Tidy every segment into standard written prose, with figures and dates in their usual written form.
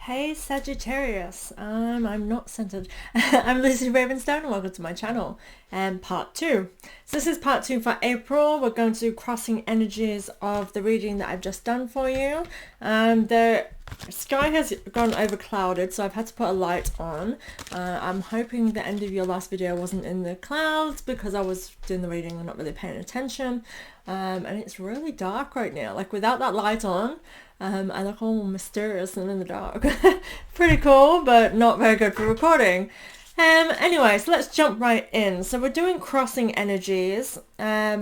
Hey Sagittarius, I'm not centered. I'm Lucy Ravenstone and welcome to my channel and part 2. So this is part 2 for April. We're going to do crossing energies of the reading that I've just done for you. The sky has gone over clouded, so I've had to put a light on. I'm hoping the end of your last video wasn't in the clouds because I was doing the reading and not really paying attention. And it's really dark right now, like without that light on. I look all mysterious and in the dark. Pretty cool, but not very good for recording. Anyway, so let's jump right in. So we're doing crossing energies. Yeah,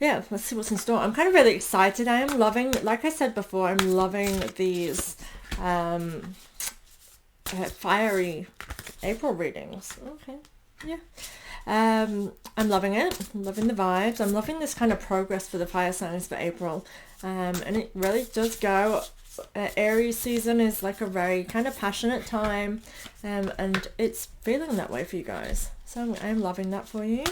let's see what's in store. I'm kind of really excited. I am loving, like I said before, I'm loving these fiery April readings. Okay, yeah. I'm loving it. I'm loving the vibes. I'm loving this kind of progress for the fire signs for April. And it really does go. Aries season is like a very kind of passionate time. And it's feeling that way for you guys. So I'm loving that for you.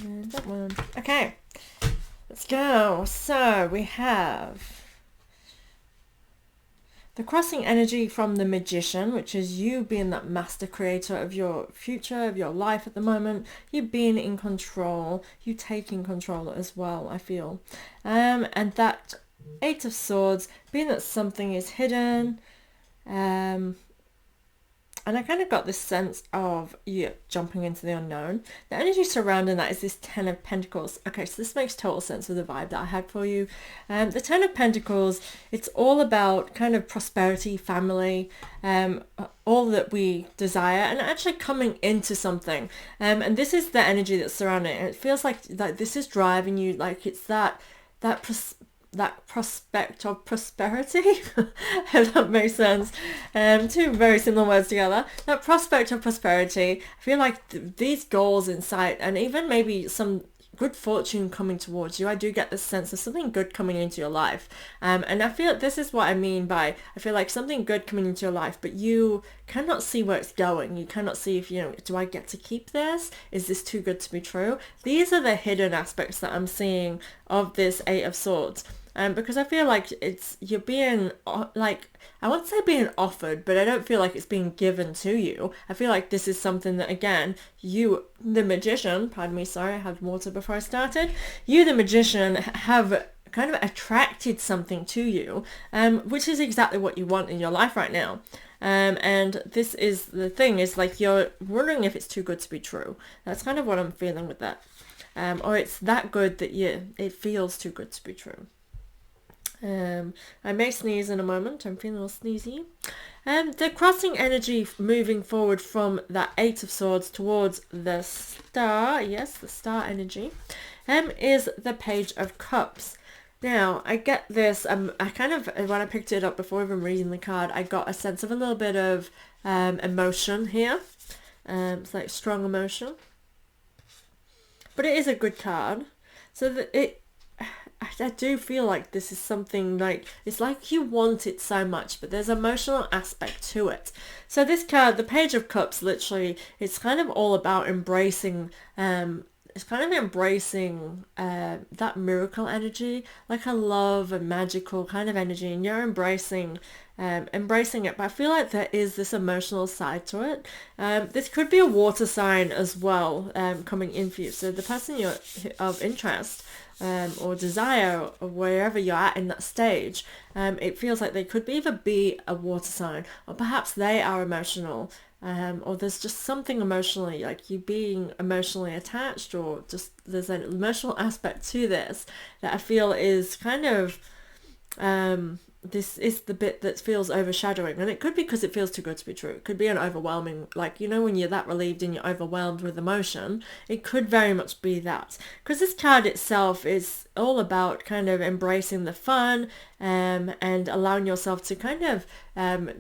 And that one. Okay. Let's go. So we have the crossing energy from the Magician, which is you being that master creator of your future, of your life at the moment. You being in control, you taking control as well, I feel. And that Eight of Swords, being that something is hidden. And I kind of got this sense of you jumping into the unknown. The energy surrounding that is this Ten of Pentacles. Okay, so this makes total sense of the vibe that I had for you. The Ten of Pentacles, it's all about kind of prosperity, family, all that we desire, and actually coming into something. And this is the energy that's surrounding it. And it feels like this is driving you, like it's that prospect of prosperity, if that makes sense. Two very similar words together. That prospect of prosperity. I feel like these goals in sight, and even maybe some good fortune coming towards you. I do get this sense of something good coming into your life. And I feel this is what I mean by, I feel like something good coming into your life, but you cannot see where it's going. You cannot see if, do I get to keep this? Is this too good to be true? These are the hidden aspects that I'm seeing of this Eight of Swords. Because I feel like you're being, like, I won't say being offered, but I don't feel like it's being given to you. I feel like this is something that, again, you, the Magician, pardon me, sorry, I had water before I started. You, the Magician, have kind of attracted something to you, which is exactly what you want in your life right now. And this is the thing, is like you're wondering if it's too good to be true. That's kind of what I'm feeling with that. Or it's that good that it feels too good to be true. I may sneeze in a moment. I'm feeling a little sneezy. The crossing energy moving forward from that Eight of Swords towards the Star, yes, the Star energy, is the Page of Cups. Now, I get this, I kind of, when I picked it up before even reading the card, I got a sense of a little bit of emotion here. It's like strong emotion. But it is a good card. So I do feel like this is something like, it's like you want it so much, but there's emotional aspect to it. So this card, the Page of Cups, literally, it's kind of all about embracing, it's kind of embracing that miracle energy, like a love and magical kind of energy, and you're embracing it. But I feel like there is this emotional side to it. This could be a water sign as well, coming in for you. So the person you're of interest, or desire, or wherever you're at in that stage, it feels like they could either be a water sign, or perhaps they are emotional, or there's just something emotionally, like you being emotionally attached, or just there's an emotional aspect to this that I feel is kind of, this is the bit that feels overshadowing, and it could be because it feels too good to be true. It could be an overwhelming, like, when you're that relieved and you're overwhelmed with emotion, it could very much be that. Because this card itself is all about kind of embracing the fun, and allowing yourself to kind of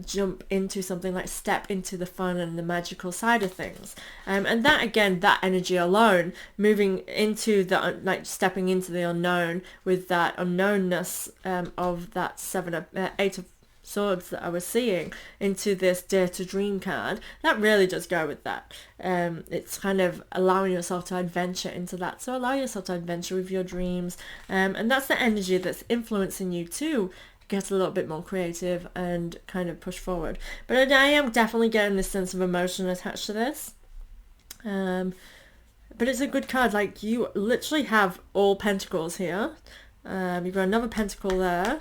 jump into something, like step into the fun and the magical side of things. And that, again, that energy alone, moving into the, like stepping into the unknown with that unknownness of that Eight of Swords that I was seeing into this Dare to Dream card, that really does go with that. It's kind of allowing yourself to adventure into that. So allow yourself to adventure with your dreams. And that's the energy that's influencing you to get a little bit more creative and kind of push forward. But I am definitely getting this sense of emotion attached to this. But it's a good card. Like, you literally have all pentacles here. You've got another pentacle there.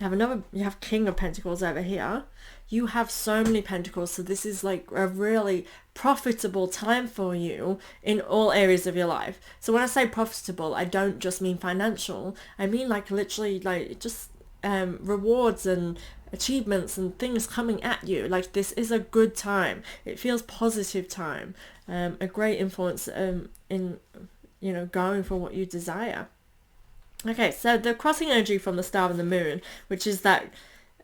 You have King of Pentacles over here. You have so many pentacles, so this is like a really profitable time for you in all areas of your life. So when I say profitable, I don't just mean financial. I mean like literally like just rewards and achievements and things coming at you. Like, this is a good time. It feels positive time. A great influence in, you know, going for what you desire. Okay, so the crossing energy from the Star and the Moon, which is that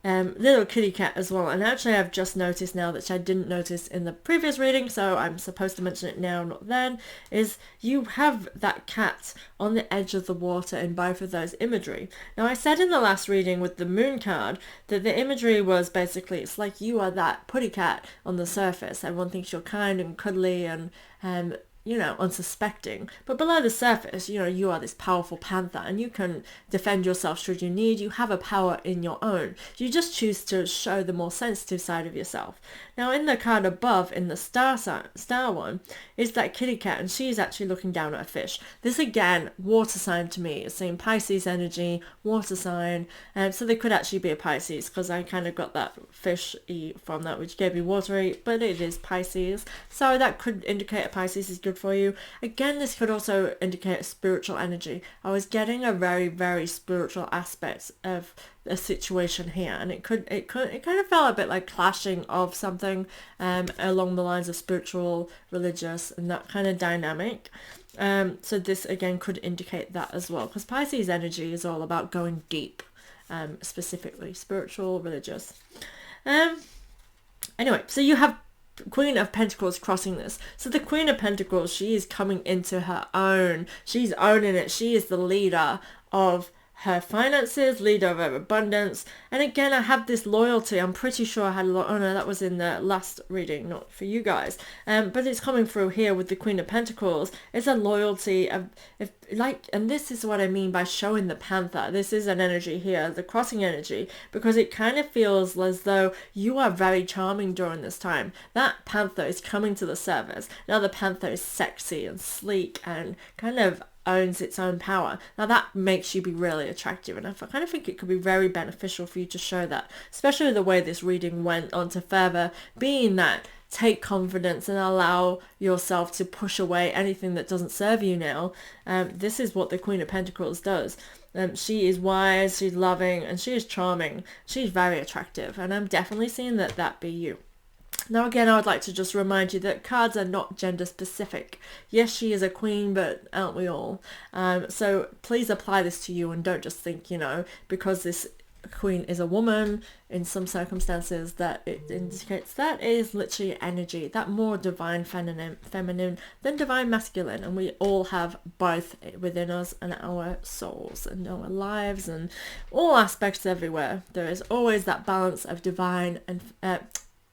little kitty cat as well. And actually I've just noticed now, that I didn't notice in the previous reading, so I'm supposed to mention it now, not then, is you have that cat on the edge of the water in both of those imagery. Now, I said in the last reading with the Moon card that the imagery was basically, it's like you are that putty cat on the surface. Everyone thinks you're kind and cuddly and you know, unsuspecting. But below the surface, you know, you are this powerful panther and you can defend yourself should you need. You have a power in your own. You just choose to show the more sensitive side of yourself. Now, in the card above, in the star one, is that kitty cat, and she's actually looking down at a fish. This, again, water sign to me. It's saying Pisces energy, water sign. So they could actually be a Pisces, because I kind of got that fish-y from that, which gave me watery, but it is Pisces. So that could indicate a Pisces is good for you. Again, this could also indicate a spiritual energy. I was getting a very, very spiritual aspect of a situation here, and it kind of felt a bit like clashing of something along the lines of spiritual, religious, and that kind of dynamic. So this again could indicate that as well, because Pisces energy is all about going deep, specifically spiritual, religious. Anyway, so you have Queen of Pentacles crossing this. So the Queen of Pentacles, she is coming into her own. She's owning it. She is the leader of her finances, leader of her abundance. And again, I have this loyalty. I'm pretty sure I had a lot. Oh no, that was in the last reading, not for you guys. But it's coming through here with the Queen of Pentacles. It's a loyalty of, and this is what I mean by showing the panther. This is an energy here, the crossing energy, because it kind of feels as though you are very charming during this time. That panther is coming to the surface. Now the panther is sexy and sleek and kind of owns its own power. Now that makes you be really attractive, and I kind of think it could be very beneficial for you to show that, especially the way this reading went on to further being that take confidence and allow yourself to push away anything that doesn't serve you now. This is what the Queen of Pentacles does. She is wise, she's loving, and she is charming. She's very attractive, and I'm definitely seeing that be you. Now again, I would like to just remind you that cards are not gender specific. Yes, she is a queen, but aren't we all? So please apply this to you, and don't just think, you know, because this queen is a woman in some circumstances that it indicates that is literally energy, that more divine feminine than divine masculine, and we all have both within us and our souls and our lives and all aspects everywhere. There is always that balance of divine and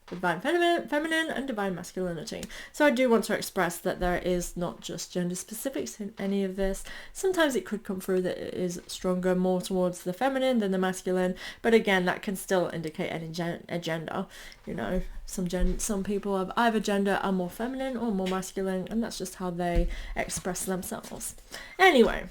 divine feminine and divine masculinity. So I do want to express that there is not just gender specifics in any of this. Sometimes it could come through that it is stronger, more towards the feminine than the masculine, but again, that can still indicate any gender. You know, some people of either gender are more feminine or more masculine, and that's just how they express themselves. Anyway,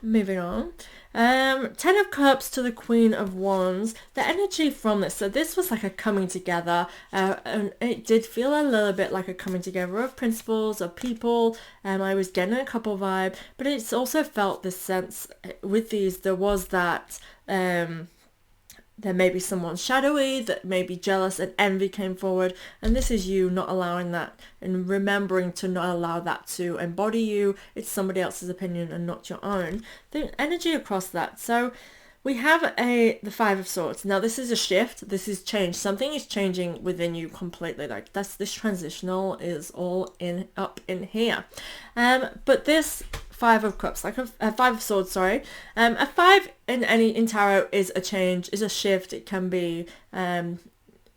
moving on. 10 of Cups to the Queen of Wands. The energy from this, so this was like a coming together, and it did feel a little bit like a coming together of principles, of people. I was getting a couple vibe, but it's also felt this sense with these, there was that there may be someone shadowy that may be jealous, and envy came forward, and this is you not allowing that and remembering to not allow that to embody you. It's somebody else's opinion and not your own. The energy across that. So we have the Five of Swords. Now this is a shift. This is change. Something is changing within you completely. Like this transitional is all up in here. But this Five of Cups, like a Five of Swords, sorry. A five in tarot is a change, is a shift. It can be in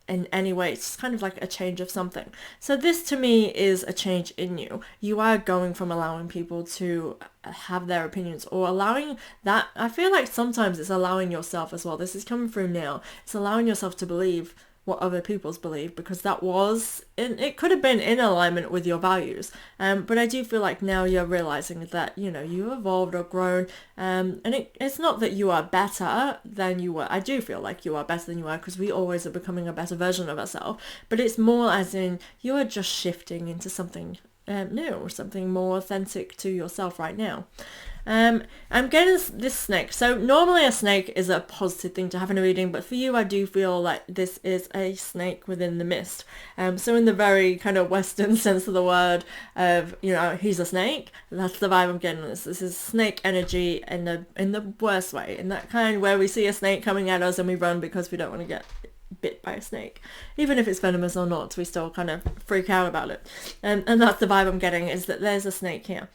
any way. It's kind of like a change of something. So this to me is a change in you. You are going from allowing people to have their opinions, or allowing that. I feel like sometimes it's allowing yourself as well. This is coming through now. It's allowing yourself to believe what other people's believe, because that was it could have been in alignment with your values, but I do feel like now you're realizing that, you know, you evolved or grown, and it's not that you are better than you were. I do feel like you are better than you were, because we always are becoming a better version of ourselves, but it's more as in you are just shifting into something new, something more authentic to yourself right now. I'm getting this snake. So normally a snake is a positive thing to have in a reading, but for you, I do feel like this is a snake within the mist. So in the very kind of Western sense of the word of, you know, he's a snake, that's the vibe I'm getting on this. This is snake energy in the worst way, in that kind where we see a snake coming at us and we run because we don't want to get bit by a snake. Even if it's venomous or not, we still kind of freak out about it. And that's the vibe I'm getting, is that there's a snake here.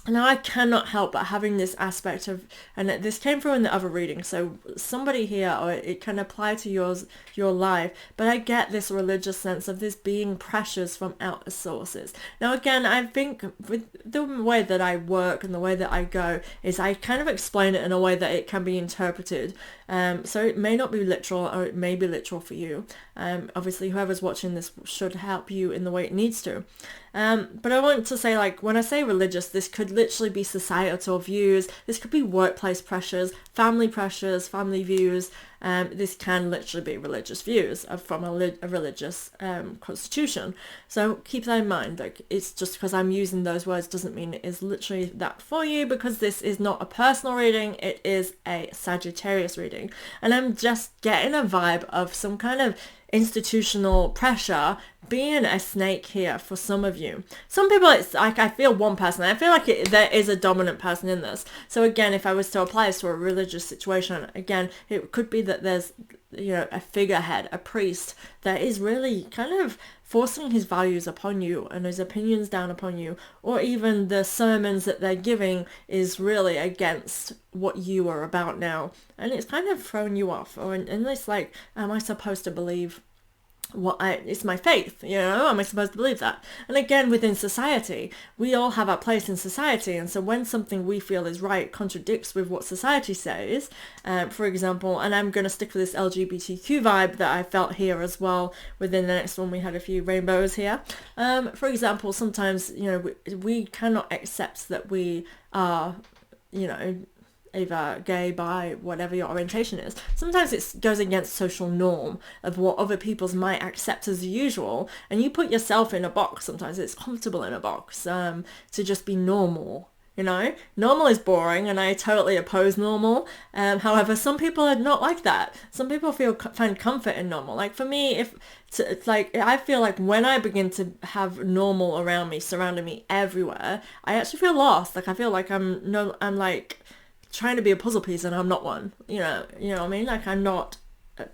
Now I cannot help but having this aspect of, and this came through in the other reading, so somebody here, or it can apply to your life, but I get this religious sense of this being pressures from outer sources. Now again, I think with the way that I work and the way that I go is I kind of explain it in a way that it can be interpreted. So it may not be literal, or it may be literal for you. Obviously whoever's watching this should help you in the way it needs to. But I want to say, like, when I say religious, this could literally be societal views. This could be workplace pressures, family views. This can literally be religious views from a religious constitution. So keep that in mind. Like, it's just because I'm using those words doesn't mean it is literally that for you, because this is not a personal reading. It is a Sagittarius reading. And I'm just getting a vibe of some kind of institutional pressure being a snake here for some of you. Some people, it's like, I feel one person. I feel like there is a dominant person in this. So again, if I was to apply this to a religious situation, again, it could be that there's, you know, a figurehead, a priest that is really kind of forcing his values upon you and his opinions down upon you, or even the sermons that they're giving is really against what you are about now, and it's kind of throwing you off, or and it's like, am I supposed to believe it's my faith, you know, am I supposed to believe that? And again, within society, we all have our place in society, and so when something we feel is right contradicts with what society says, for example, and I'm going to stick with this LGBTQ vibe that I felt here as well. Within the next one, we had a few rainbows here. For example, sometimes, you know, we cannot accept that we are, you know, either gay, bi, whatever your orientation is. Sometimes it goes against social norm of what other people's might accept as usual, and you put yourself in a box. Sometimes it's comfortable in a box to just be normal. You know, normal is boring, and I totally oppose normal. However, some people are not like that. Some people find comfort in normal. Like for me, it's like, I feel like when I begin to have normal around me, surrounding me everywhere, I actually feel lost. Like I feel like I'm like trying to be a puzzle piece and I'm not one. You know what I mean? Like I'm not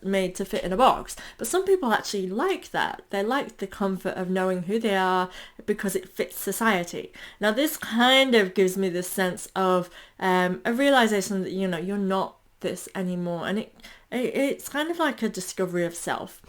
made to fit in a box. But some people actually like that. They like the comfort of knowing who they are because it fits society. Now this kind of gives me this sense of a realization that, you know, you're not this anymore, and it's kind of like a discovery of self.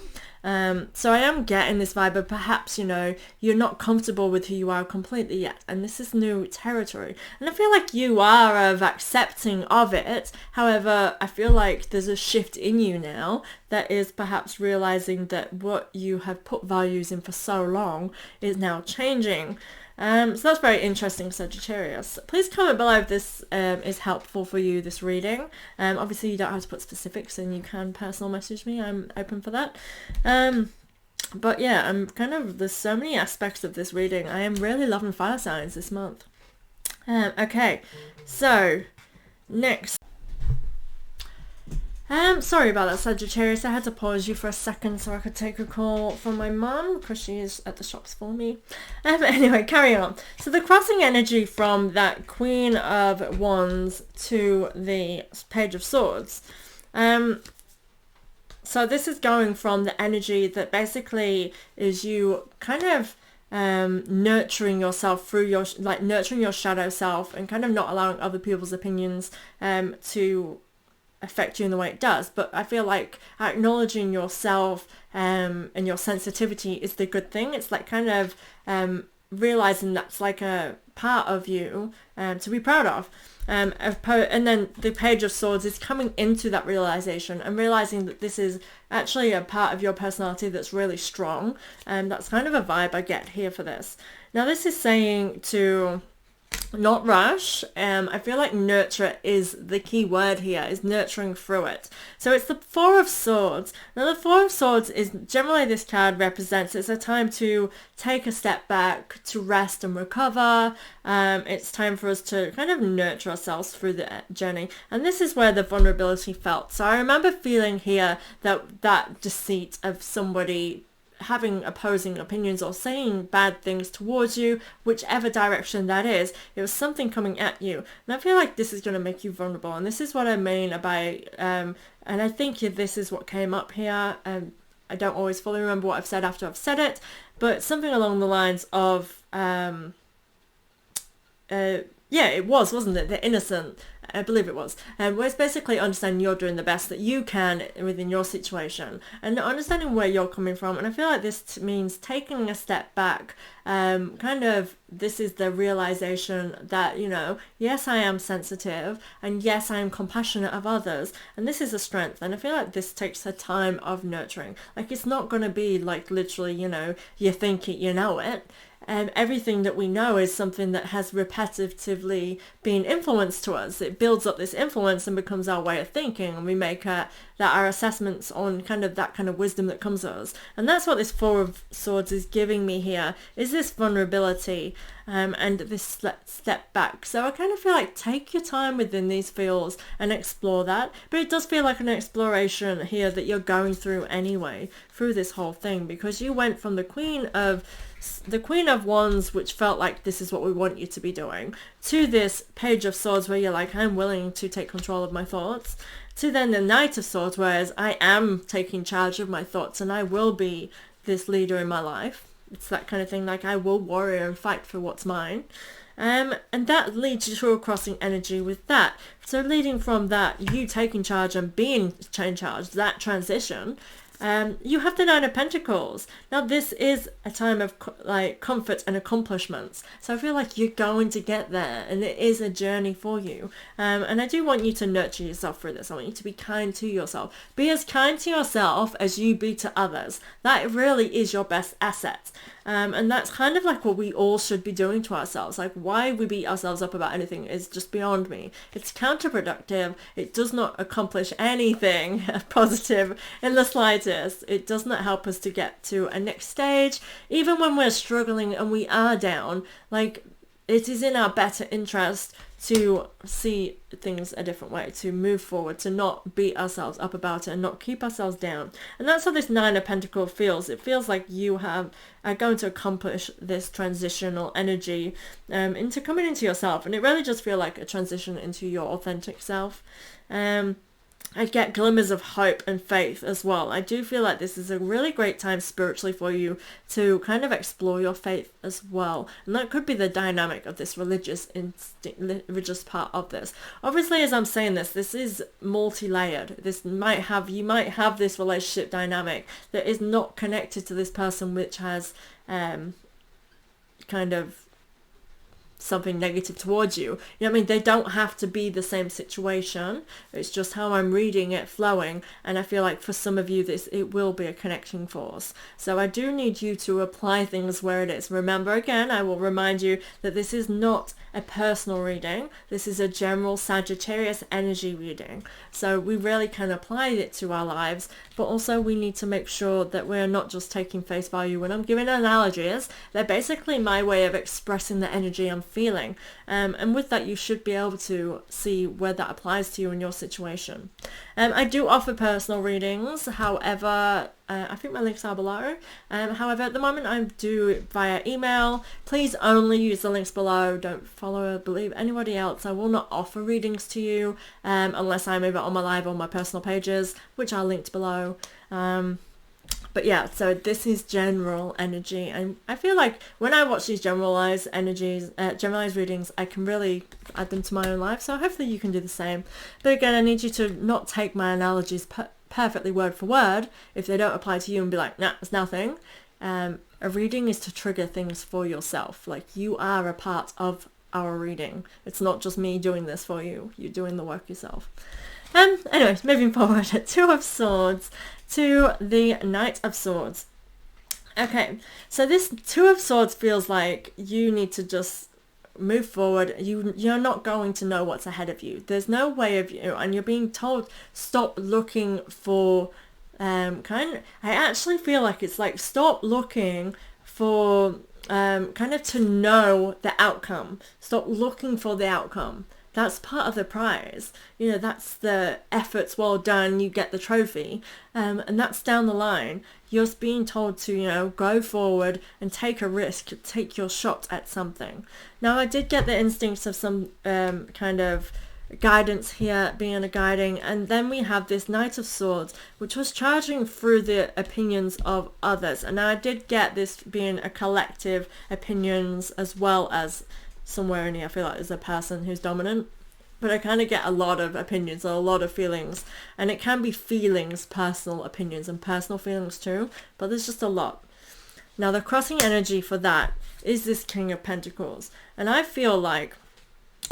So I am getting this vibe of perhaps, you know, you're not comfortable with who you are completely yet, and this is new territory, and I feel like you are of accepting of it. However, I feel like there's a shift in you now that is perhaps realizing that what you have put values in for so long is now changing. So that's very interesting, Sagittarius. Please comment below if this is helpful for you, this reading. Obviously, you don't have to put specifics, and you can personal message me. I'm open for that. But yeah, there's so many aspects of this reading. I am really loving fire signs this month. Okay, so next. Sorry about that, Sagittarius. I had to pause you for a second so I could take a call from my mum because she is at the shops for me. But anyway, carry on. So the crossing energy from that Queen of Wands to the Page of Swords. So this is going from the energy that basically is you kind of nurturing yourself through your, like nurturing your shadow self and kind of not allowing other people's opinions to affect you in the way it does. But I feel like acknowledging yourself and your sensitivity is the good thing. It's like kind of realizing that's like a part of you to be proud of. And then the Page of Swords is coming into that realization and realizing that this is actually a part of your personality that's really strong. And that's kind of a vibe I get here for this. Now this is saying to not rush. I feel like nurture is the key word here, is nurturing through it. So it's the Four of Swords. Now the Four of Swords is generally, this card represents, it's a time to take a step back, to rest and recover. It's time for us to kind of nurture ourselves through the journey. And this is where the vulnerability felt. So I remember feeling here that deceit of somebody having opposing opinions or saying bad things towards you, whichever direction that is, it was something coming at you. And I feel like this is going to make you vulnerable. And this is what I mean by, and I think this is what came up here. I don't always fully remember what I've said after I've said it, but something along the lines of, yeah, it was, wasn't it? The innocent, I believe it was. Where it's basically understanding you're doing the best that you can within your situation and understanding where you're coming from. And I feel like this means taking a step back. Kind of, this is the realization that, you know, yes, I am sensitive and yes, I am compassionate of others. And this is a strength. And I feel like this takes a time of nurturing. Like, it's not going to be like literally, you know, you think it, you know it. And everything that we know is something that has repetitively been influenced to us. It builds up this influence and becomes our way of thinking, and we make that our assessments on kind of that kind of wisdom that comes to us. And that's what this Four of Swords is giving me here, is this vulnerability and this step back. So I kind of feel like take your time within these feels and explore that. But it does feel like an exploration here that you're going through anyway, through this whole thing, because you went from the Queen of Wands, which felt like this is what we want you to be doing, to this Page of Swords where you're like, I'm willing to take control of my thoughts, to then the Knight of Swords, whereas I am taking charge of my thoughts and I will be this leader in my life. It's that kind of thing, like I will warrior and fight for what's mine. And that leads you to a crossing energy with that. So leading from that, you taking charge and being in charge, that transition, you have the Nine of Pentacles. Now this is a time of like comfort and accomplishments. So I feel like you're going to get there and it is a journey for you. And I do want you to nurture yourself through this. I want you to be kind to yourself. Be as kind to yourself as you be to others. That really is your best asset. And that's kind of like what we all should be doing to ourselves. Like, why we beat ourselves up about anything is just beyond me. It's counterproductive. It does not accomplish anything positive in the slightest. It does not help us to get to a next stage. Even when we're struggling and we are down, like, it is in our better interest to see things a different way, to move forward, to not beat ourselves up about it and not keep ourselves down. And that's how this Nine of Pentacles feels. It feels like you are going to accomplish this transitional energy into coming into yourself. And it really does feel like a transition into your authentic self. I get glimmers of hope and faith as well. I do feel like this is a really great time spiritually for you to kind of explore your faith as well. And that could be the dynamic of this religious part of this. Obviously, as I'm saying this is multi-layered. You might have this relationship dynamic that is not connected to this person, which has kind of something negative towards you. You know what I mean? They don't have to be the same situation. It's just how I'm reading it flowing. And I feel like for some of you, it will be a connecting force. So I do need you to apply things where it is. Remember, again, I will remind you that this is not a personal reading. This is a general Sagittarius energy reading. So we really can apply it to our lives, but also we need to make sure that we're not just taking face value. When I'm giving analogies, they're basically my way of expressing the energy I'm feeling. And with that, you should be able to see where that applies to you in your situation. I do offer personal readings. However, I think my links are below. However, at the moment I do it via email. Please only use the links below. Don't follow or believe anybody else. I will not offer readings to you unless I'm either on my live or my personal pages, which are linked below. But yeah, so this is general energy, and I feel like when I watch these generalized energies, generalized readings, I can really add them to my own life. So hopefully you can do the same. But again, I need you to not take my analogies perfectly word for word if they don't apply to you and be like, nah, it's nothing. A reading is to trigger things for yourself. Like, you are a part of our reading. It's not just me doing this for you. You're doing the work yourself. Anyways, moving forward, Two of Swords to the Knight of Swords. Okay, so this Two of Swords feels like you need to just move forward. You're not going to know what's ahead of you. There's no way of you, and you're being told stop looking for I actually feel like it's like stop looking for kind of to know the outcome. Stop looking for the outcome. That's part of the prize. You know, that's the efforts well done, you get the trophy. And that's down the line. You're being told to, you know, go forward and take a risk, take your shot at something. Now, I did get the instincts of some kind of guidance here, being a guiding, and then we have this Knight of Swords, which was charging through the opinions of others. And I did get this being a collective opinions, as well as somewhere in here I feel like there's a person who's dominant, but I kind of get a lot of opinions or a lot of feelings, and it can be feelings, personal opinions and personal feelings too, but there's just a lot. Now the crossing energy for that is this King of Pentacles, and I feel like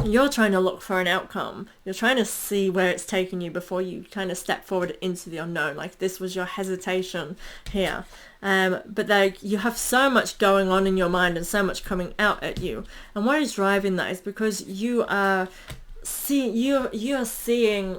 you're trying to look for an outcome. You're trying to see where it's taking you before you kind of step forward into the unknown. Like, this was your hesitation here. But like, you have so much going on in your mind and so much coming out at you. And what is driving that is because you are seeing,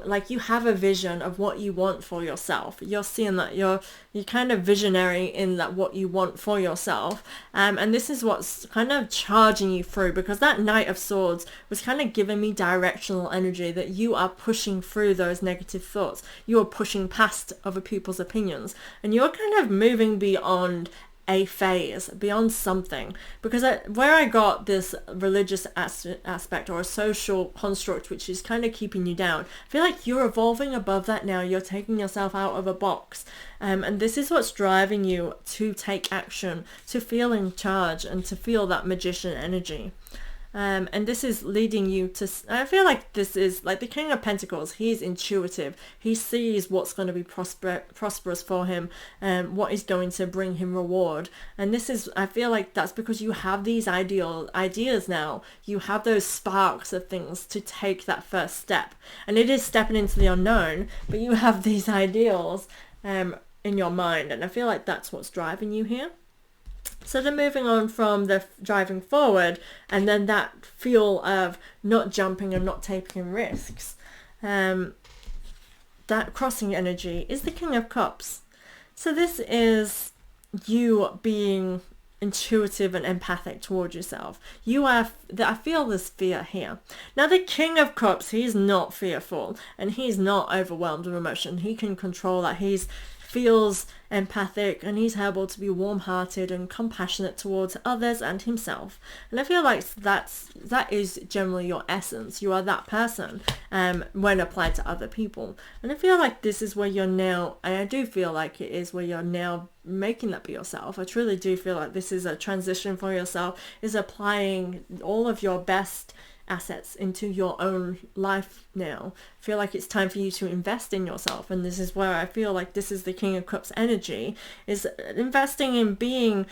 like, you have a vision of what you want for yourself. You're seeing that you're kind of visionary in that what you want for yourself, and this is what's kind of charging you through, because that Knight of Swords was kind of giving me directional energy that you are pushing through those negative thoughts. You are pushing past other people's opinions, and you're kind of moving beyond a phase, beyond something, because where I got this religious aspect or a social construct which is kind of keeping you down, I feel like you're evolving above that now. You're taking yourself out of a box, and this is what's driving you to take action, to feel in charge, and to feel that magician energy. And this is leading you to, I feel like this is like the King of Pentacles. He's intuitive. He sees what's going to be prosperous for him, and what is going to bring him reward. And this is, I feel like that's because you have these ideas now. You have those sparks of things to take that first step. And it is stepping into the unknown, but you have these ideals in your mind. And I feel like that's what's driving you here. So then moving on from the driving forward, and then that feel of not jumping and not taking risks, that crossing energy is the King of Cups. So this is you being intuitive and empathic towards yourself. I feel this fear here. Now the King of Cups, he's not fearful, and he's not overwhelmed with emotion. He can control that. He feels empathic, and he's able to be warm-hearted and compassionate towards others and himself. And I feel like that is generally your essence. You are that person when applied to other people. And I feel like this is where you're now, and I do feel like it is where you're now making that be yourself. I truly do feel like this is a transition for yourself, is applying all of your best assets into your own life now. I feel like it's time for you to invest in yourself, and this is where I feel like this is the King of Cups energy, is investing in being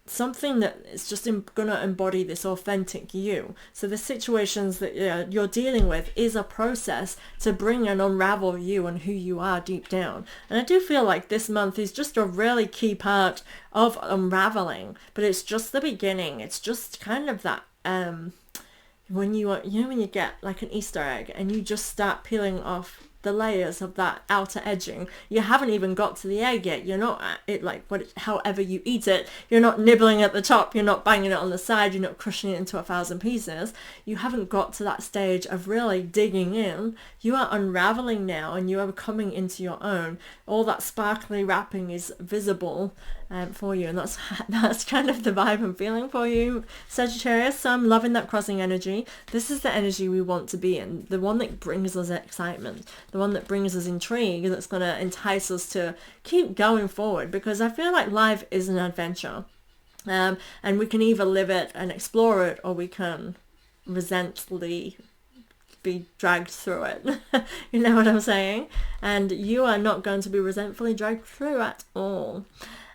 something that is just gonna embody this authentic you. So the situations that you're dealing with is a process to bring and unravel you and who you are deep down. And I do feel like this month is just a really key part of unraveling, but it's just the beginning. It's just kind of that when you get like an Easter egg and you just start peeling off the layers of that outer edging. You haven't even got to the egg yet. You're not at it like however you eat it. You're not nibbling at the top. You're not banging it on the side. You're not crushing it into 1,000 pieces. You haven't got to that stage of really digging in. You are unraveling now, and you are coming into your own. All that sparkly wrapping is visible, for you, and that's kind of the vibe I'm feeling for you, Sagittarius. So I'm loving that crossing energy. This is the energy we want to be in, the one that brings us excitement, the one that brings us intrigue, that's going to entice us to keep going forward, because I feel like life is an adventure, and we can either live it and explore it, or we can resentfully be dragged through it. You know what I'm saying? And you are not going to be resentfully dragged through at all.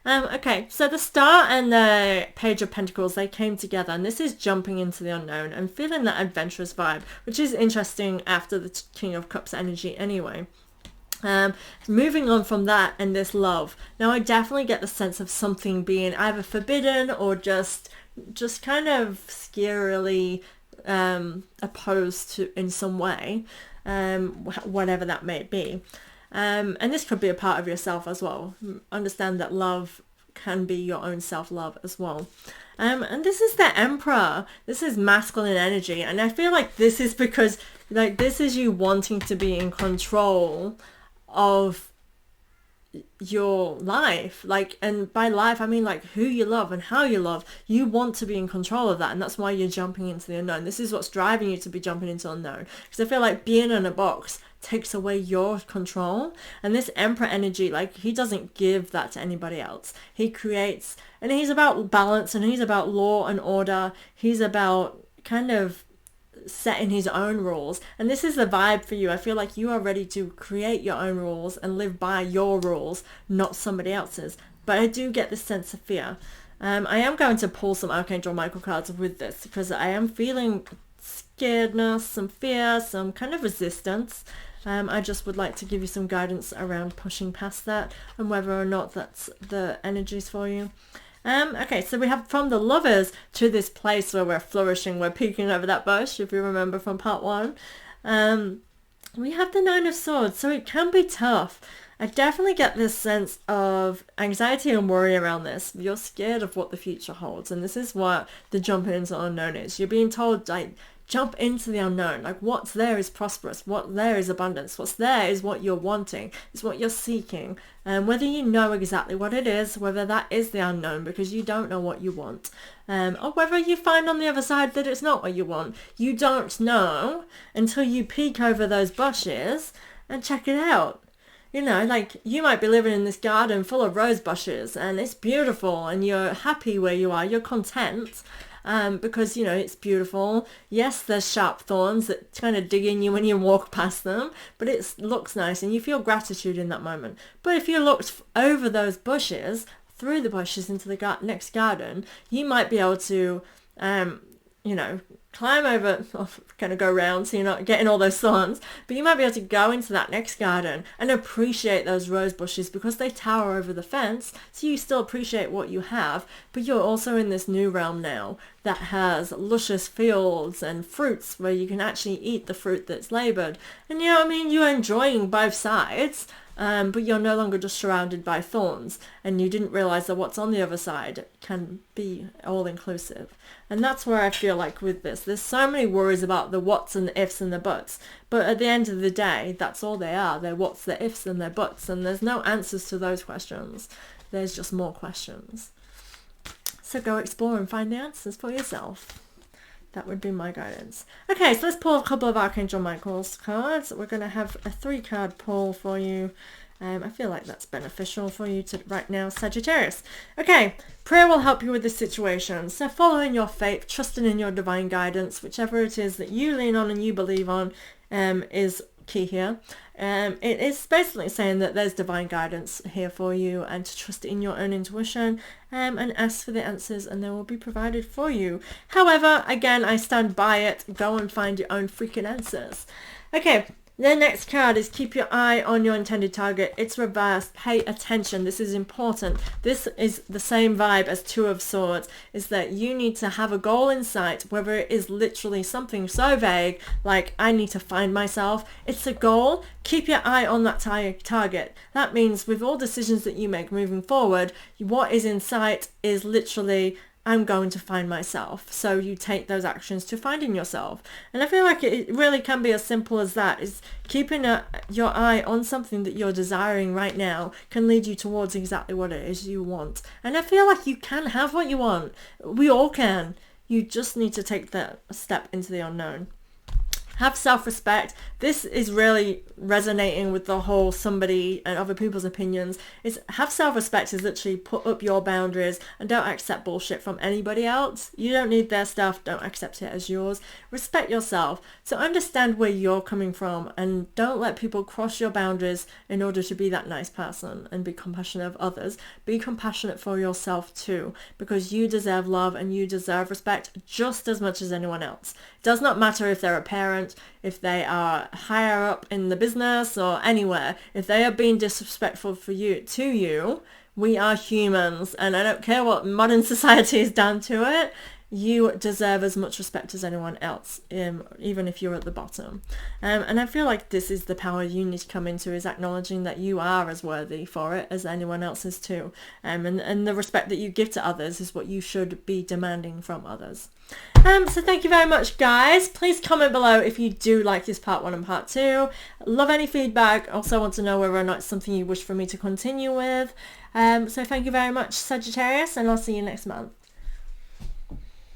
Okay, so the Star and the Page of Pentacles, they came together, and this is jumping into the unknown and feeling that adventurous vibe, which is interesting after the King of Cups energy anyway. Moving on from that and this love, now I definitely get the sense of something being either forbidden or just kind of scarily opposed to in some way, whatever that may be. And this could be a part of yourself as well. Understand that love can be your own self-love as well. And this is the Emperor. This is masculine energy. And I feel like this is because, like, this is you wanting to be in control of your life. Like, and by life I mean like who you love and how you love. You want to be in control of that, and that's why you're jumping into the unknown. This is what's driving you to be jumping into unknown, because I feel like being in a box takes away your control. And this Emperor energy, like, he doesn't give that to anybody else. He creates, and he's about balance, and he's about law and order. He's about kind of setting his own rules, and this is the vibe for you. I feel like you are ready to create your own rules and live by your rules, not somebody else's. But I do get this sense of fear. I am going to pull some Archangel Michael cards with this, because I am feeling scaredness, some fear, some kind of resistance. I just would like to give you some guidance around pushing past that and whether or not that's the energies for you. Okay, so we have from the Lovers to this place where we're flourishing, we're peeking over that bush, if you remember from part 1. We have the Nine of Swords, so it can be tough. I definitely get this sense of anxiety and worry around this. You're scared of what the future holds, and this is what the jumping into unknown is. You're being told, like, jump into the unknown. Like, what's there is prosperous. What there is abundance. What's there is what you're wanting. It's what you're seeking. And whether you know exactly what it is, whether that is the unknown because you don't know what you want, or whether you find on the other side that it's not what you want, you don't know until you peek over those bushes and check it out. You know, like, you might be living in this garden full of rose bushes and it's beautiful and you're happy where you are. You're content. Because, you know, it's beautiful. Yes, there's sharp thorns that kind of dig in you when you walk past them, but it looks nice and you feel gratitude in that moment. But if you looked over those bushes, through the bushes into the next garden, you might be able to, you know, climb over, or kind of go around so you're not getting all those thorns, but you might be able to go into that next garden and appreciate those rose bushes because they tower over the fence, so you still appreciate what you have, but you're also in this new realm now that has luscious fields and fruits where you can actually eat the fruit that's labored. And, you know what I mean, you're enjoying both sides, but you're no longer just surrounded by thorns, and you didn't realize that what's on the other side can be all-inclusive. And that's where I feel like with this, there's so many worries about the whats and the ifs and the buts, but at the end of the day, that's all they are. They're whats, the ifs and their buts, and there's no answers to those questions. There's just more questions. So go explore and find the answers for yourself. That would be my guidance. Okay, so let's pull a couple of Archangel Michael's cards. We're going to have a 3-card pull for you. I feel like that's beneficial for you to right now, Sagittarius. Okay, prayer will help you with this situation. So following your faith, trusting in your divine guidance, whichever it is that you lean on and you believe on, is key here. It is basically saying that there's divine guidance here for you, and to trust in your own intuition, and ask for the answers and they will be provided for you. However, again, I stand by it. Go and find your own freaking answers. Okay, the next card is keep your eye on your intended target. It's reversed. Pay attention. This is important. This is the same vibe as Two of Swords, is that you need to have a goal in sight, whether it is literally something so vague, like I need to find myself. It's a goal. Keep your eye on that target. That means with all decisions that you make moving forward, what is in sight is literally, I'm going to find myself. So you take those actions to finding yourself. And I feel like it really can be as simple as that, is keeping your eye on something that you're desiring right now can lead you towards exactly what it is you want. And I feel like you can have what you want. We all can. You just need to take that step into the unknown. Have self-respect. This is really resonating with the whole somebody and other people's opinions. Is have self-respect is literally put up your boundaries and don't accept bullshit from anybody else. You don't need their stuff. Don't accept it as yours. Respect yourself. So understand where you're coming from and don't let people cross your boundaries in order to be that nice person and be compassionate of others. Be compassionate for yourself too, because you deserve love and you deserve respect just as much as anyone else. It does not matter if they're a parent, if they are higher up in the business or anywhere, if they are being disrespectful to you, we are humans, and I don't care what modern society has done to it. You deserve as much respect as anyone else, even if you're at the bottom. And I feel like this is the power you need to come into, is acknowledging that you are as worthy for it as anyone else is too. And the respect that you give to others is what you should be demanding from others. So thank you very much, guys. Please comment below if you do like this part 1 and part 2. Love any feedback. Also want to know whether or not it's something you wish for me to continue with. So thank you very much, Sagittarius, and I'll see you next month.